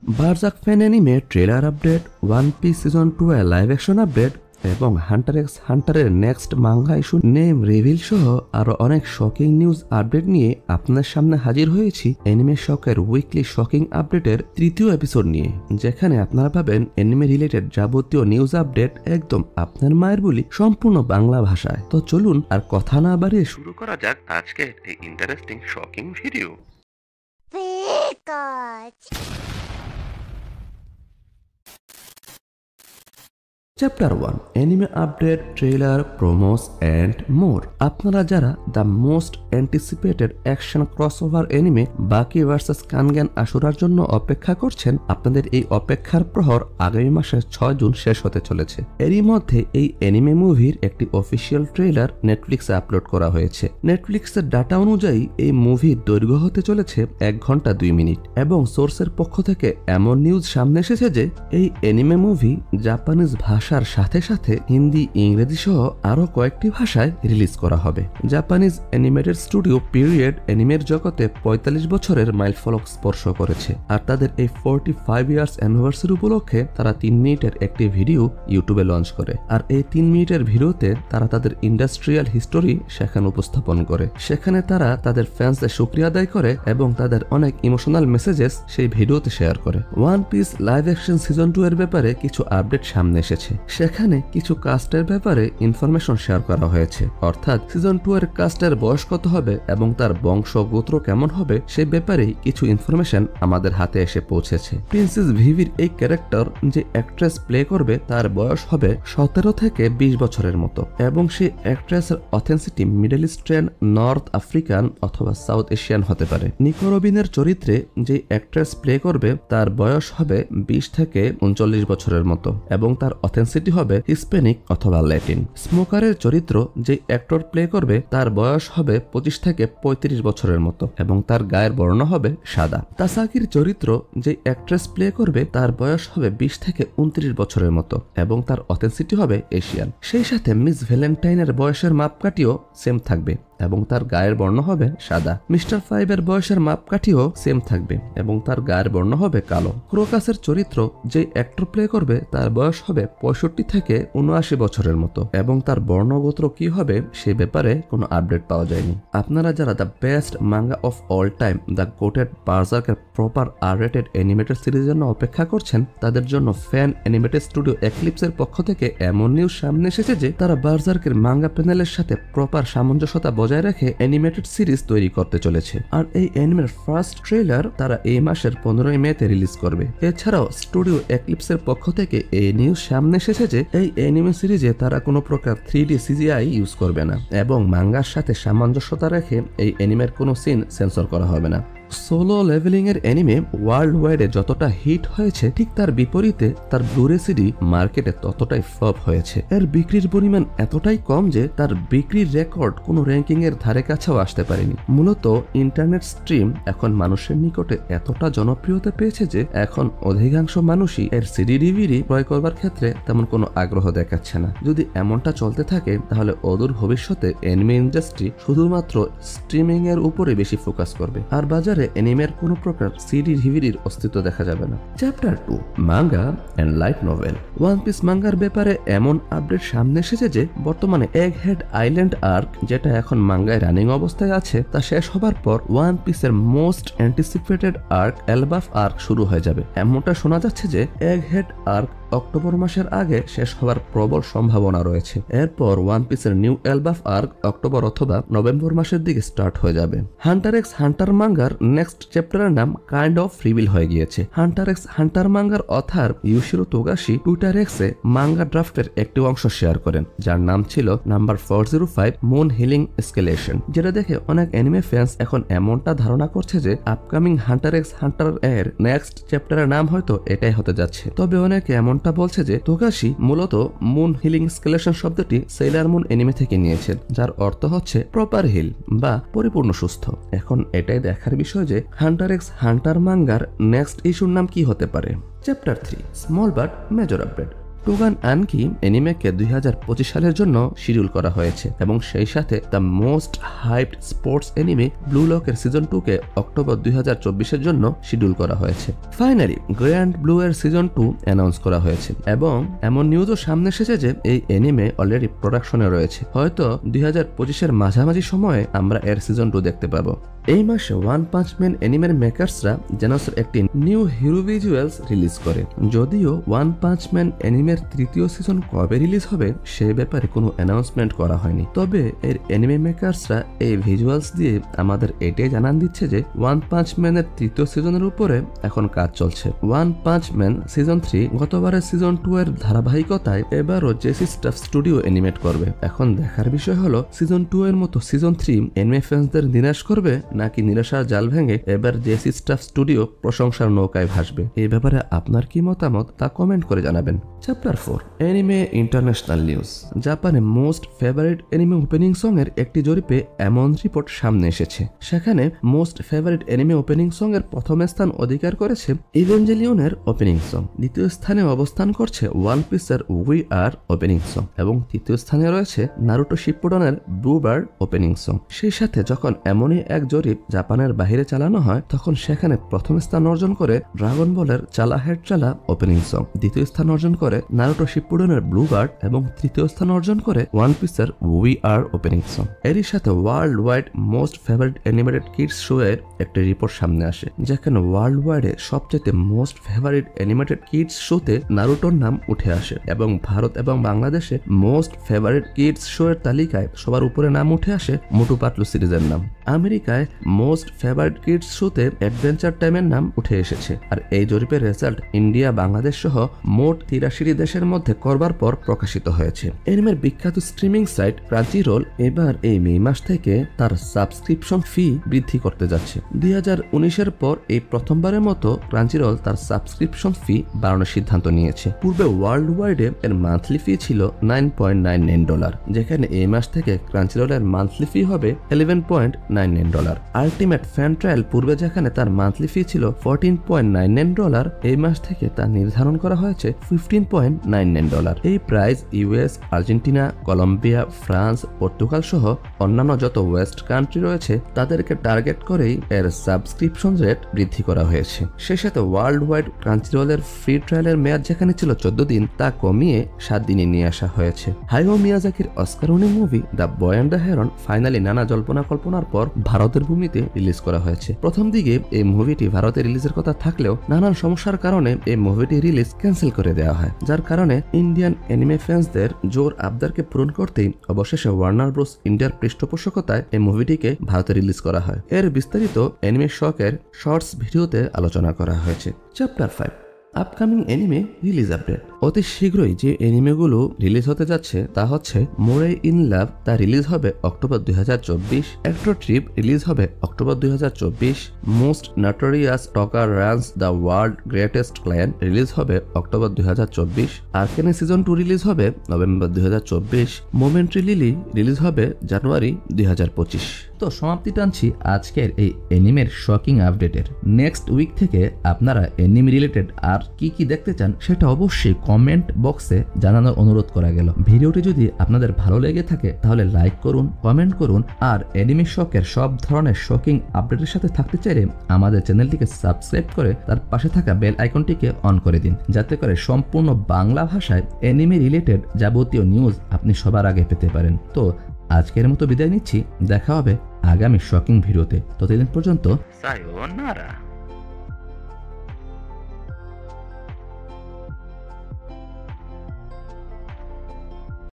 বারজাক fan anime trailer update, One Piece season 2 এর live action update এবং Hunter x হান্টারের next manga issue name reveal সহ আরো অনেক শকিং নিউজ আপডেট নিয়ে আপনার সামনে হাজির হয়েছি অ্যানিমে শকের উইকলি শকিং আপডেটের তৃতীয় এপিসোড নিয়ে, যেখানে আপনারা পাবেন অ্যানিমে রিলেটেড যাবতীয় নিউজ আপডেট একদম আপনার মায়ের বলি সম্পূর্ণ বাংলা ভাষায়। তো চলুন আর কথা না বাড়িয়ে শুরু করা যাক আজকের এই interesting shocking video. Chapter 1 anime update, trailer, promos and more. আপনারা যারা the most anticipated action crossover anime Baki versus Kengan আশুরার জন্য অপেক্ষা করছেন, আপনাদের এই অপেক্ষার প্রহর আগামী মাসের 6 জুন শেষ হতে চলেছে। এরই মধ্যে এই অ্যানিমে মুভির একটি অফিসিয়াল ট্রেলার নেটফ্লিক্সে আপলোড করা হয়েছে। নেটফ্লিক্সের ডাটা অনুযায়ী এই মুভির দৈর্ঘ্য হতে চলেছে 1 ঘন্টা 2 মিনিট এবং সোর্সের পক্ষ থেকে এমন নিউজ সামনে এসেছে যে এই অ্যানিমে মুভি জাপানিজ ভাষার সাথে সাথে হিন্দি, ইংরেজি সহ আরো কয়েকটি ভাষায় রিলিজ করা হবে। জাপানিজ অ্যানিমেটেড স্টুডিও পিরিয়ড অ্যানিমের জগতে 45 বছরের মাইলফলক স্পর্শ করেছে, আর তাদের এই 45 ইয়ার্স অ্যানিভার্সারি উপলক্ষে তারা 3 মিনিটের একটি ভিডিও ইউটিউবে লঞ্চ করে। আর এই 3 মিনিটের ভিডিওতে তারা তাদের ইন্ডাস্ট্রিয়াল হিস্টোরি সেখানে উপস্থাপন করে। সেখানে তারা তাদের ফ্যান্সদের শুকরিয়া আদায় করে এবং তাদের অনেক ইমোশনাল মেসেজেস সেই ভিডিওতে শেয়ার করে। One piece live action season 2 এর ব্যাপারে কিছু আপডেট সামনে এসেছে। সেখানে কিছু কাস্টের ব্যাপারে ইনফরমেশন শেয়ার করা হয়েছে, অর্থাৎ সিজন 2 এর কাস্টের বয়স কত হবে এবং তার বংশ গোত্র কেমন হবে সে ব্যাপারে কিছু ইনফরমেশন আমাদের হাতে এসে পৌঁছেছে। প্রিন্সেস ভিভির এই ক্যারেক্টার যে অ্যাক্ট্রেস প্লে করবে তার বয়স হবে 17 থেকে 20 বছরের মতো এবং সেই অ্যাক্ট্রেসের অথেন্সিটি মিডল ইস্টার্ন, নর্থ আফ্রিকান অথবা সাউথ এশিয়ান হতে পারে। নিকো রবিনের চরিত্রে যে অ্যাক্ট্রেস প্লে করবে তার বয়স হবে 20 থেকে 39 বছরের মতো এবং তার অথেন্সিটি হবে হিস্প্যানিক অথবা ল্যাটিন। স্মোকারের চরিত্র যে অ্যাক্টর প্লে করবে তার বয়স হবে 25 থেকে 35 বছরের মতো এবং তার গায়ের বর্ণ হবে সাদা। তাসাকির চরিত্র যে অ্যাক্ট্রেস প্লে করবে তার বয়স হবে 20 থেকে 29 বছরের মতো এবং তার অথেন্সিটি হবে এশিয়ান। সেই সাথে মিস ভ্যালেন্টাইনের বয়সের মাপকাঠিও সেম থাকবে এবং তার গায়ের বর্ণ হবে সাদা। মিস্টার 5 এর বয়সের মাপকাঠিও সেম থাকবে এবং তার গায়ের বর্ণ হবে কালো। ক্রোকাসের চরিত্র যে অ্যাক্টর প্লে করবে তার বয়স হবে 65 থেকে 79 বছরের মতো এবং তার বর্ণগোত্র কি হবে সে ব্যাপারে কোনো আপডেট পাওয়া যায়নি। আপনারা যারা the best manga of all time the goated বারজার্কের প্রপার আর-রেটেড অ্যানিমেটেড সিরিজের জন্য অপেক্ষা করছেন, তাদের জন্য ফ্যান অ্যানিমেটেড স্টুডিও এক্লিপসের পক্ষ থেকে এমন নিউজ সামনে এসেছে যে তারা বারজার্কের মাঙ্গা প্যানেলের সাথে প্রপার সামঞ্জস্যতা বজায় রেখে অ্যানিমেটেড সিরিজ তৈরি করতে চলেছে। আর এই অ্যানিমের ফার্স্ট ট্রেলার তারা এই মাসের 15 মেতে রিলিজ করবে। এছাড়াও স্টুডিও এক্লিপসের পক্ষ থেকে এই নিউজ সামনে এসেছে যে এই অ্যানিমে সিরিজে তারা কোনো প্রকার 3D CGI ইউজ করবে না এবং মাঙ্গার সাথে সামঞ্জস্যতা রেখে এই অ্যানিমের কোনো সিন সেন্সর করা হবে না। সোলো লেভেলিং এর অ্যানিমে ওয়ার্ল্ড ওয়াইডে যতটা হিট হয়েছে ঠিক তার বিপরীতে তার ব্লুরে সিডি মার্কেটে ততটাই ফ্লপ হয়েছে। এর বিক্রির পরিমাণ এতটাই কম যে তার বিক্রির রেকর্ড কোনো র্যাঙ্কিং এর ধারে কাছেও আসতে পারেনি। মূলত ইন্টারনেট স্ট্রিম এখন মানুষের নিকটে এতটা জনপ্রিয়তা পেয়েছে যে এখন অধিকাংশ মানুষই এর সিডি ডিভিডি ক্রয় করবার ক্ষেত্রে তেমন কোনো আগ্রহ দেখাচ্ছে না। যদি এমনটা চলতে থাকে তাহলে অদূর ভবিষ্যতে অ্যানিমে ইন্ডাস্ট্রি শুধুমাত্র স্ট্রিমিং এর উপরে বেশি ফোকাস করবে আর বাজারে অ্যানিমের কোনো প্রকার সিডি ডিভিডির অস্তিত্ব দেখা যাবে না। Chapter 2 manga and light novel. One Piece মাঙ্গার ব্যাপারে এমন আপডেট সামনে এসেছে যে বর্তমানে এগহেড আইল্যান্ড আর্ক, যেটা এখন মাঙ্গায় রানিং অবস্থায় আছে, তা শেষ হবার পর ওয়ান পিসের মোস্ট অ্যান্টিসিপেটেড আর্ক এলবাফ আর্ক শুরু হয়ে যাবে। এমনটা শোনা যাচ্ছে যে এগহেড আর্ক অক্টোবর মাসের আগে শেষ হওয়ার প্রবল সম্ভাবনা রয়েছে। এরপর ওয়ান পিসের নিউ এলবাফ আর্ক অক্টোবর অথবা নভেম্বর মাসের দিকে স্টার্ট হয়ে যাবে। হান্টার এক্স হান্টার মাঙ্গার নেক্সট চ্যাপ্টারের নাম কাইন্ড অফ রিভিল হয়ে গিয়েছে। হান্টার এক্স হান্টার মাঙ্গার অথার ইউশিরো তোগাশি টুইটার এক্সে মাঙ্গা ড্রাফটের একটি অংশ শেয়ার করেন যার নাম ছিল নাম্বার 405 মুন হিলিং এসকেলেশন, যেটা দেখে অনেক অ্যানিমে ফ্যান্স এখন এমনটা ধারণা করছে যে আপকামিং হান্টার এক্স হান্টার এর নেক্সট চ্যাপ্টারের নাম হয়তো এটাই হতে যাচ্ছে। তবে অনেকে এমনটা বলছে যে তোগাশি মূলত মুন হিলিং এসকেলেশন শব্দটি সেলার মুন অ্যানিমে থেকে নিয়েছেন, যার অর্থ হচ্ছে প্রপার হিল বা পরিপূর্ণ সুস্থ। এখন এটাই দেখার বিষয় যে হান্টার এক্স হান্টার মাঙ্গার নেক্সট ইস্যুর নাম কি হতে পারে। Chapter 3 small but major update. Bakugan আনকি অ্যানিমেকে 2025 সালের জন্য শিডিউল করা হয়েছে এবং সেই সাথে the most hyped sports anime blue লকের সিজন 2 কে অক্টোবর 2024 এর জন্য শিডিউল করা হয়েছে। ফাইনালি গ্র্যান্ড ব্লু এর সিজন 2 অ্যানাউন্স করা হয়েছে এবং এমন নিউজও সামনে এসেছে যে এই অ্যানিমে অলরেডি প্রোডাকশনে রয়েছে। হয়তো 2025 এর মাঝামাঝি সময়ে আমরা এর সিজন 2 দেখতে পাবো। এই মাসে ওয়ান পাঞ্চ ম্যান অ্যানিমের মেকার্সরা জেনসের একটি নিউ হিরো ভিজুয়ালস রিলিজ করে। যদিও ওয়ান পাঞ্চ ম্যান অ্যানিমের তৃতীয় সিজন কবে রিলিজ হবে সে ব্যাপারে কোনো অ্যানাউন্সমেন্ট করা হয়নি, তবে এর অ্যানিমে মেকার্সরা এই ভিজুয়ালস দিয়ে আমাদের এটাই জানান দিচ্ছে যে ওয়ান পাঞ্চ ম্যানের তৃতীয় সিজনের উপরে এখন কাজ চলছে। ওয়ান পাঞ্চ ম্যান সিজন 3 গতবারের সিজন 2 এর ধারাবাহিকতায় এবারও জেসি স্টাফ স্টুডিও অ্যানিমেট করবে। এখন দেখার বিষয় হলো সিজন 2 এর মতো সিজন 3 অ্যানিমে ফ্যান্সদের নিরাশ করবে নাকি নিরাশার জাল ভেঙে এবার জেসি স্টাফ স্টুডিও প্রশংসার নৌকায় ভাসবে। এই ব্যাপারে আপনার কি মতামত তা কমেন্ট করে জানাবেন। Chapter 4 anime international news. জাপানে most favourite anime opening song এর একটি জরিপে এমন রিপোর্ট সামনে এসেছে। সেখানে most favourite anime opening song এর প্রথম স্থান অধিকার করেছে ইভেঞ্জেলিয়নের ওপেনিং সং, দ্বিতীয় স্থানে অবস্থান করছে ওয়ান পিসের উই আর ওপেনিং সং এবং তৃতীয় স্থানে রয়েছে নারুটো শিপুডনের ব্লু বার্ড ওপেনিং সং। সেই সাথে যখন এমনই এক জরিপ জাপানের বাইরে চালানো হয় তখন সেখানে প্রথম স্থান অর্জন করে ড্রাগন বলের চালা হেড চালা ওপেনিং সং, দ্বিতীয় স্থান অর্জন করে নারুটো শিপুডনের ব্লু বার্ড এবং তৃতীয় স্থান অর্জন করে ওয়ান পিসের উই আর ওপেনিং সং। এরই সাথে world wide most favourite animated kids show এর একটি রিপোর্ট সামনে আসে, যেখানে ওয়ার্ল্ড ওয়াইডে সবচেয়ে মোস্ট ফেভারিট অ্যানিমেটেড কিডস শোতে নারুটোর নাম উঠে আসে এবং ভারত এবং বাংলাদেশে মোস্ট ফেভারিট কিডস শো এর তালিকায় সবার উপরে নাম উঠে আসে মোটু পাতলু সিরিজের নাম। আমেরিকায় মোস্ট ফেভারিট কিডস শোতে অ্যাডভেঞ্চার টাইমের নাম উঠে এসেছে। আর এই জরিপের রেজাল্ট ইন্ডিয়া, বাংলাদেশ সহ মোট 83 দেশের মধ্যে করবার পর প্রকাশিত হয়েছে। এনিমের বিখ্যাত স্ট্রিমিং সাইট ক্রাঞ্চিরোল এবার এই মে মাস থেকে তার সাবস্ক্রিপশন ফি বৃদ্ধি করতে যাচ্ছে। 2019-এর পর এই প্রথমবারের মতো ক্রাঞ্চিরোল তার সাবস্ক্রিপশন ফি বাড়ানোর সিদ্ধান্ত নিয়েছে। পূর্বে ওয়ার্ল্ড ওয়াইডে এর মান্থলি ফি ছিল $9.99, যেখানে এই মাস থেকে ক্রাঞ্চিরোলের মান্থলি ফি হবে $11.99। আলটিমেট ফ্যান ট্রায়াল পূর্বে যেখানে তার মান্থলি ফি ছিল $14.99, এই মাস থেকে তা নির্ধারণ করা হয়েছে $15.99। এই price US, Argentina, Colombia, France, Portugal সহ অন্যান্য যত ওয়েস্ট কান্ট্রি রয়েছে তাদেরকে টার্গেট করেই এর সাবস্ক্রিপশন রেট বৃদ্ধি করা হয়েছে। সেই সাথে ওয়ার্ল্ড ওয়াইড ক্রাঞ্চিরোলের ফ্রি ট্রায়ালের মেয়াদ যেখানে ছিল 14 দিন তা কমিয়ে 7 দিনে নিয়ে আসা হয়েছে। হায়াও মিয়াজাকির Oscar winning movie the boy and the heron finally নানা জল্পনা কল্পনার পর ভারতের ভূমিতে রিলিজ করা হয়েছে। প্রথম দিকে এই মুভিটি ভারতে রিলিজের কথা থাকলেও নানান সমস্যার কারণে এই মুভিটি রিলিজ ক্যান্সেল করে দেওয়া হয়, যার কারণে ইন্ডিয়ান অ্যানিমে ফ্যান্সদের জোর আবদারকে পূরণ করতেই অবশেষে ওয়ার্নার ব্রোস ইন্ডিয়ার পৃষ্ঠপোষকতায় এই মুভিটিকে ভারতে রিলিজ করা হয়। এর বিস্তারিত অ্যানিমে শকের শর্টস ভিডিওতে আলোচনা করা হয়েছে। Chapter 5 upcoming anime release update. অতি শীঘ্রই যে এনিমেগুলো রিলিজ হতে যাচ্ছে তা হচ্ছে মোরে ইন লাভ, তা রিলিজ হবে অক্টোবর 2024। অ্যাক্টর ট্রিপ রিলিজ হবে October 2024। Most notorious talker runs the world greatest clan release হবে অক্টোবর 2024। আর্কেনে সিজন 2 রিলিজ হবে নভেম্বর 2024। মোমেন্টারি লিলি রিলিজ হবে জানুয়ারি 2025। তো সমাপ্তি টানছি আজকের এই এনিমের শকিং আপডেটের। নেক্সট উইক থেকে আপনারা এনিমে রিলেটেড আর কি কি দেখতে চান সেটা অবশ্যই কমেন্ট বক্সে জানানোর অনুরোধ করা গেল। ভিডিওটি যদি আপনাদের ভালো লেগে থাকে তাহলে লাইক করুন, কমেন্ট করুন, আর এনিমে শকের সব ধরনের শকিং আপডেটের সাথে থাকতে চাইলে আমাদের চ্যানেলটিকে সাবস্ক্রাইব করে তার পাশে থাকা বেল আইকনটিকে অন করে দিন, যাতে করে সম্পূর্ণ বাংলা ভাষায় এনিমে রিলেটেড যাবতীয় নিউজ আপনি সবার আগে পেতে পারেন। তো আজকের মতো বিদায় নিচ্ছি, দেখা হবে আগামী শকিং ভিডিওতে। ততদিন পর্যন্ত সায়োনারা।